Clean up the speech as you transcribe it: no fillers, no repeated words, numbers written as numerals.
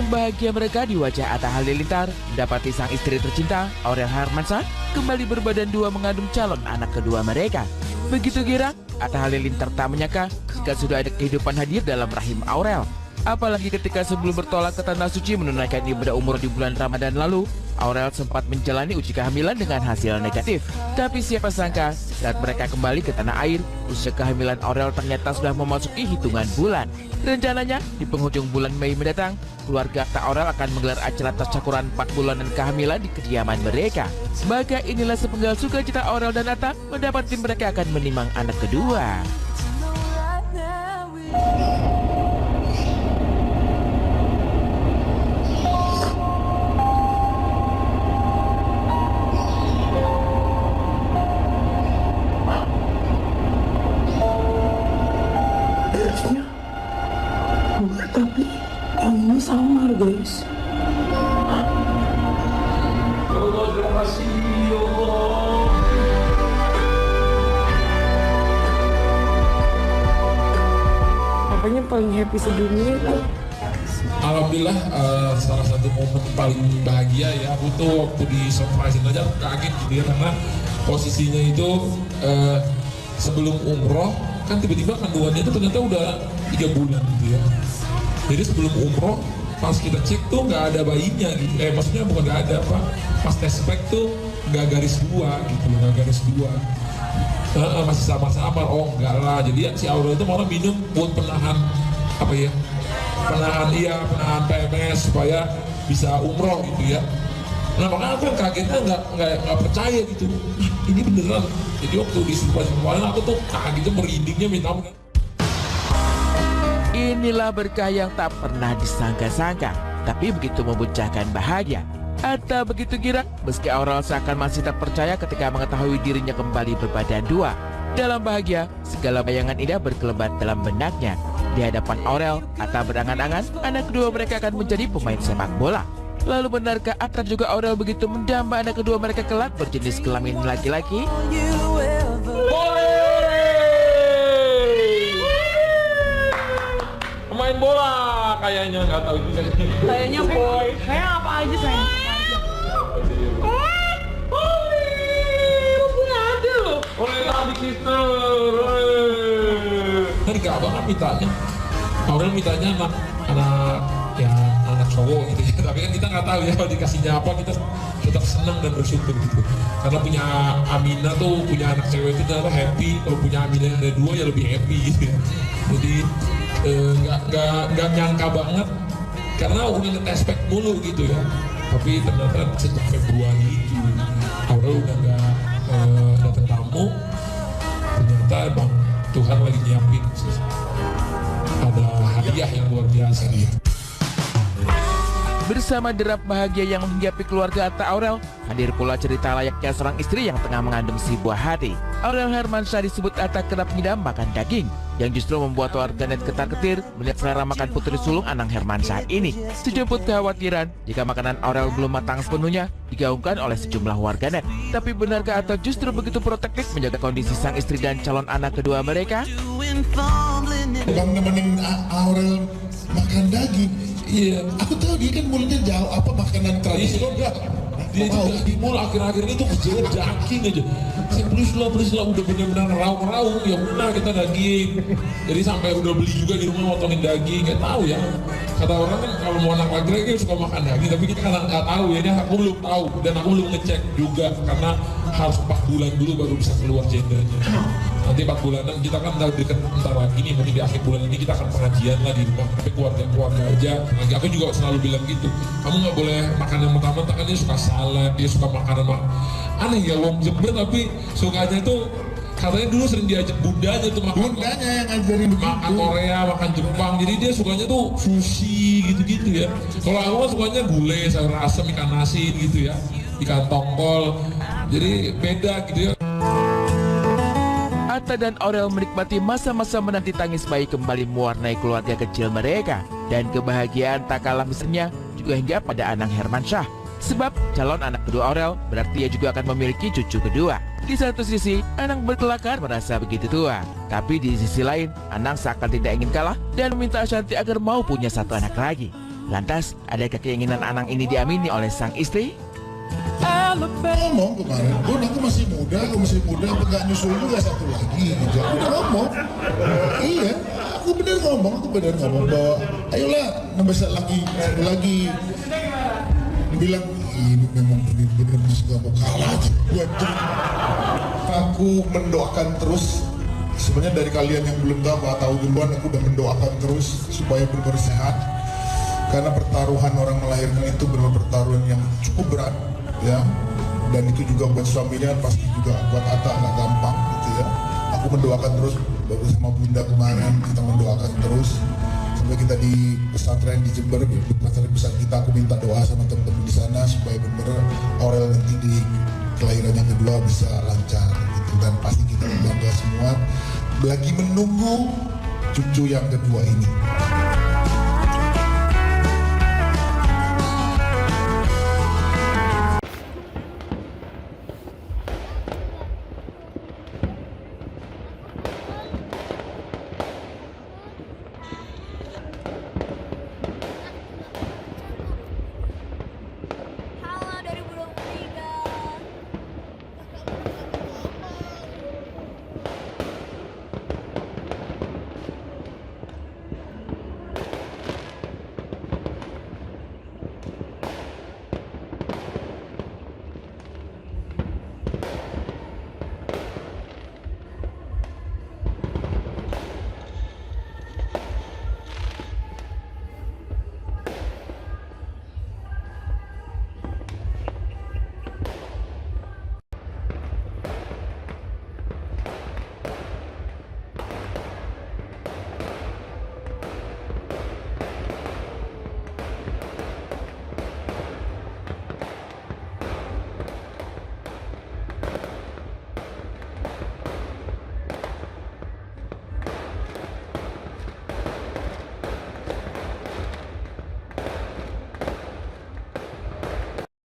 bahagia mereka di wajah Atta Halilintar mendapati sang istri tercinta, Aurel Hermansyah, kembali berbadan dua mengandung calon anak kedua mereka. Begitu girang, Atta Halilintar tak menyangka jika sudah ada kehidupan hadir dalam rahim Aurel. Apalagi ketika sebelum bertolak ke Tanah Suci menunaikan ibadah umroh di bulan Ramadan lalu, Aurel sempat menjalani uji kehamilan dengan hasil negatif. Tapi siapa sangka saat mereka kembali ke tanah air, usia kehamilan Aurel ternyata sudah memasuki hitungan bulan. Rencananya di penghujung bulan Mei mendatang, keluarga Atta Aurel akan menggelar acara tasyakuran 4 bulanan kehamilan di kediaman mereka. Maka inilah sepenggal sukacita Aurel dan Atta mendapati mereka akan menimang anak kedua. Tapi yang ini samar guys. Allah, terima kasih ya Allah. Apanya paling happy sedunia itu? Alhamdulillah, salah satu momen paling bahagia ya. Aku tuh waktu di surprisein aja kaget gitu ya, karena posisinya itu sebelum umroh kan tiba-tiba kandungannya itu ternyata udah 3 bulan gitu ya. Jadi sebelum umroh pas kita cek tuh nggak ada bayinya gitu. Maksudnya bukan nggak ada apa, pas tes spek tuh nggak garis 2 gitu, nggak garis 2. Masih samar-samar. Oh enggak lah. Jadi si Aurel itu malah minum buat penahan apa ya? Penahan PMS supaya bisa umroh gitu ya. Nah makanya aku kagetnya nggak percaya gitu. Ini beneran. Jadi waktu di surprise kemarin aku tuh kagetnya merindingnya minta ampun. Inilah berkah yang tak pernah disangka-sangka, tapi begitu membuncahkan bahagia. Atta begitu girang, meski Aurel seakan masih tak percaya ketika mengetahui dirinya kembali berbadan dua. Dalam bahagia, segala bayangan indah berkelebat dalam benaknya. Di hadapan Aurel, Atta berangan-angan anak kedua mereka akan menjadi pemain sepak bola. Lalu benarkah Atta juga Aurel begitu mendamba anak kedua mereka kelak berjenis kelamin laki-laki? Main bola kayaknya, nggak tahu juga. Kayaknya boy. Kayak apa aja sayang? Oleh lagi kita. Tadi gak banget mintanya. Aurel mintanya anak cowok gitu ya. Tapi kan kita nggak tahu ya kalau dikasihnya apa, kita tetap senang dan bersyukur gitu. Karena punya Amina tuh, punya anak cewek itu ternyata happy. Kalau punya Amina yang ada 2 ya lebih happy gitu ya. Jadi nggak nyangka banget karena udah ngetes spek mulu gitu ya. Tapi ternyata sejak Februari itu Aurel udah nggak datang tamu. Ternyata emang Tuhan lagi nyiapin ada hadiah yang luar biasa gitu. Bersama derap bahagia yang menghinggapi keluarga Atta Aurel, hadir pula cerita layaknya seorang istri yang tengah mengandung si buah hati. Aurel Hermansyah disebut Atta kerap ngidam makan daging, yang justru membuat warganet ketar-ketir melihat selera makan putri sulung Anang Hermansyah ini. Sejemput kekhawatiran jika makanan Aurel belum matang sepenuhnya digaungkan oleh sejumlah warganet. Tapi benarkah Atta justru begitu protektif menjaga kondisi sang istri dan calon anak kedua mereka? Bang nemenin Aurel makan daging. Iya, aku tahu dia kan mulutnya jauh apa makanan tradisional enggak. Dia juga di mall akhir-akhir ini tuh kerjanya daging aja. Saya please lah udah bener-bener raung-raung, ya udah kita daging. Jadi sampai udah beli juga di rumah motongin daging, nggak tahu ya. Kata orang kan kalau mau anak laki-laki suka makan daging, tapi kita kan nggak tahu ya. Ini aku belum tahu dan aku belum ngecek juga karena harus 4 bulan dulu baru bisa keluar gendernya. Nanti 4 bulanan kita kan udah deket bentar lagi nih, mungkin di akhir bulan ini kita akan pengajian lah di rumah. Tapi keluarga aja. Lagi aku juga selalu bilang gitu. Kamu nggak boleh makan yang mentah-mentah, kan dia suka salad, dia suka makanan aneh ya wong Jember, tapi sukanya tuh katanya dulu sering diajak bundanya tuh makan. Bundanya yang ngajarin begitu. Makan Korea, makan Jepang. Jadi dia sukanya tuh sushi gitu-gitu ya. Kalau aku kan sukanya gulai, sayur asem, ikan asin gitu ya. Ikan tongkol. Jadi beda gitu ya. Atta dan Aurel menikmati masa-masa menanti tangis bayi kembali mewarnai keluarga kecil mereka. Dan kebahagiaan tak kalah besarnya juga hingga pada Anang Hermansyah. Sebab calon anak kedua Aurel berarti ia juga akan memiliki cucu kedua. Di satu sisi, Anang berkelakar merasa begitu tua. Tapi di sisi lain, Anang seakan tidak ingin kalah dan meminta Ashanti agar mau punya 1 anak lagi. Lantas, adakah keinginan Anang ini diamini oleh sang istri? Ngomong kemarin, Bun aku masih muda, apa gak nyusul juga satu lagi gitu. Aku udah ngomong, iya, aku bener ngomong bahwa ayolah nambah satu lagi. Bilang ini memang bener-bener gak mau kalah aja buat tuh. Aku mendoakan terus. Sebenarnya dari kalian yang belum tahu duluan, aku udah mendoakan terus supaya benar-benar sehat. Karena pertaruhan orang melahirkan itu benar-benar pertaruhan yang cukup berat, ya. Dan itu juga buat suaminya pasti juga buat Atta nggak gampang, gitu ya. Aku mendoakan terus, bagus sama Bunda kemarin kita mendoakan terus. Sampai kita di pesantren di Jember, di pesantren besar kita, aku minta doa sama teman-teman di sana supaya benar-benar Aurel nanti di kelahiran yang kedua bisa lancar, gitu. Dan pasti kita bangga semua lagi menunggu cucu yang kedua ini.